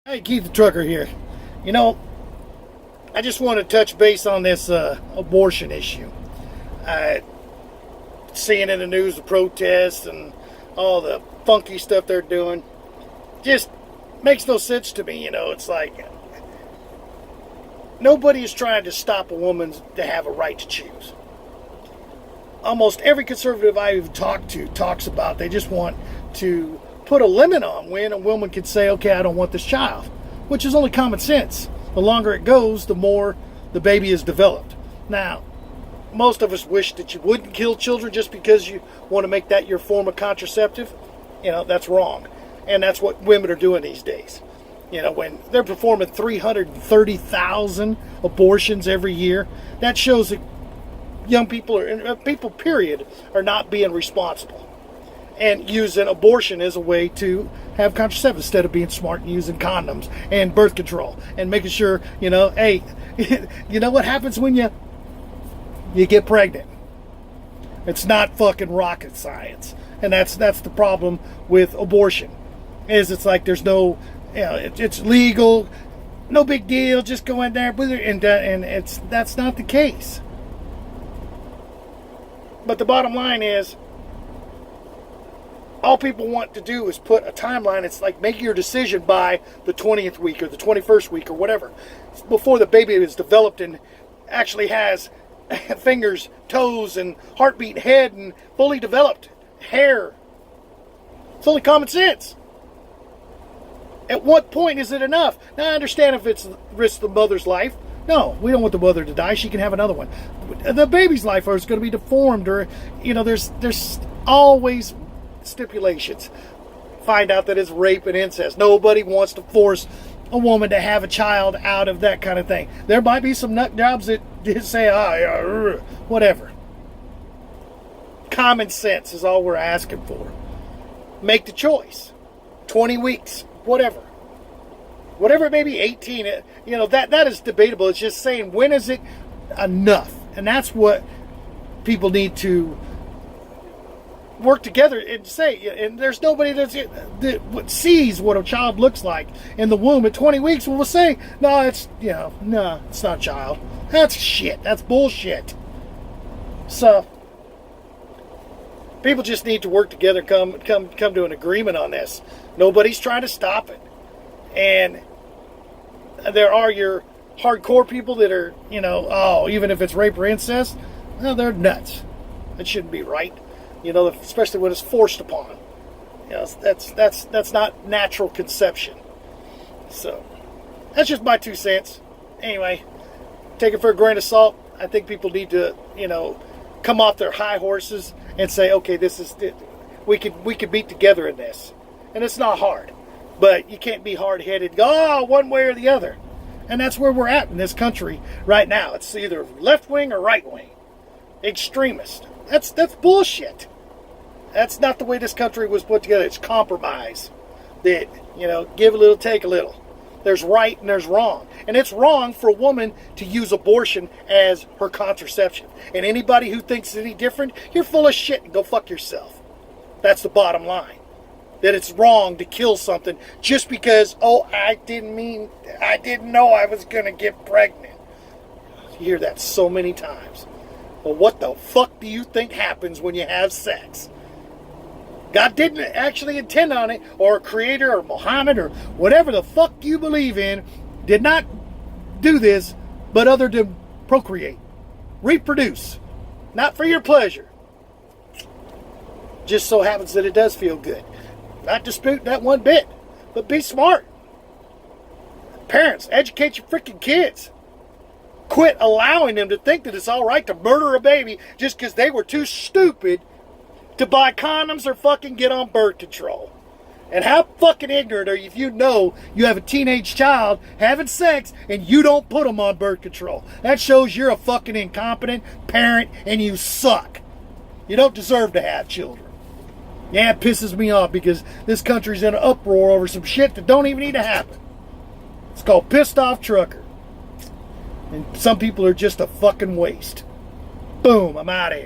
Hey, Keith the Trucker here. You know, I just want to touch base on this abortion issue. Seeing in the news the protests and all the funky stuff they're doing just makes no sense to me. You know, it's like nobody is trying to stop a woman to have a right to choose. Almost every conservative I've talked to talks about they just want to put a limit on when a woman can say, okay, I don't want this child, which is only common sense. The longer it goes, the more the baby is developed. Now, most of us wish that you wouldn't kill children just because you want to make that your form of contraceptive. You know, that's wrong. And that's what women are doing these days. You know, when they're performing 330,000 abortions every year, that shows that young people, or people period, are not being responsible and using abortion as a way to have contraceptives instead of being smart and using condoms and birth control and making sure, you know, hey, you know what happens when you get pregnant? It's not fucking rocket science. And that's the problem with abortion, is it's like there's no, you know, it's legal, no big deal, just go in there, and that's not the case. But the bottom line is, all people want to do is put a timeline. It's like make your decision by the 20th week or the 21st week or whatever, before the baby is developed and actually has fingers, toes, and heartbeat, head, and fully developed hair. It's only common sense. At what point is it enough? Now, I understand if it's risk the mother's life. No, we don't want the mother to die. She can have another one. The baby's life is going to be deformed, or, you know, there's always stipulations. Find out that it's rape and incest. Nobody wants to force a woman to have a child out of that kind of thing. There might be some nut jobs that say, whatever. Common sense is all we're asking for. Make the choice. 20 weeks, whatever. Whatever it may be, 18, you know, that is debatable. It's just saying, when is it enough? And that's what people need to work together and say. And there's nobody that sees what a child looks like in the womb at 20 weeks will say, no, it's not a child. That's shit. That's bullshit. So people just need to work together, come to an agreement on this. Nobody's trying to stop it. And there are your hardcore people that are, you know, even if it's rape or incest, well, they're nuts. That shouldn't be right. You know, especially when it's forced upon. You know, that's not natural conception. So that's just my 2 cents. Anyway, take it for a grain of salt. I think people need to, you know, come off their high horses and say, okay, this is it. We could be together in this, and it's not hard. But you can't be hard-headed, go one way or the other. And that's where we're at in this country right now. It's either left-wing or right-wing. Extremist. That's bullshit. That's not the way this country was put together. It's compromise. That, you know, give a little, take a little. There's right and there's wrong. And it's wrong for a woman to use abortion as her contraception. And anybody who thinks any different, you're full of shit and go fuck yourself. That's the bottom line. That it's wrong to kill something just because, I didn't know I was going to get pregnant. You hear that so many times. Well, what the fuck do you think happens when you have sex? God didn't actually intend on it, or a creator, or Muhammad, or whatever the fuck you believe in, did not do this, but other than procreate, reproduce, not for your pleasure. Just so happens that it does feel good. Not dispute that one bit, but be smart. Parents, educate your freaking kids. Quit allowing them to think that it's all right to murder a baby just because they were too stupid to buy condoms or fucking get on birth control. And how fucking ignorant are you if you know you have a teenage child having sex and you don't put them on birth control? That shows you're a fucking incompetent parent and you suck. You don't deserve to have children. Yeah, it pisses me off because this country's in an uproar over some shit that don't even need to happen. It's called pissed off trucker. And some people are just a fucking waste. Boom, I'm out of here.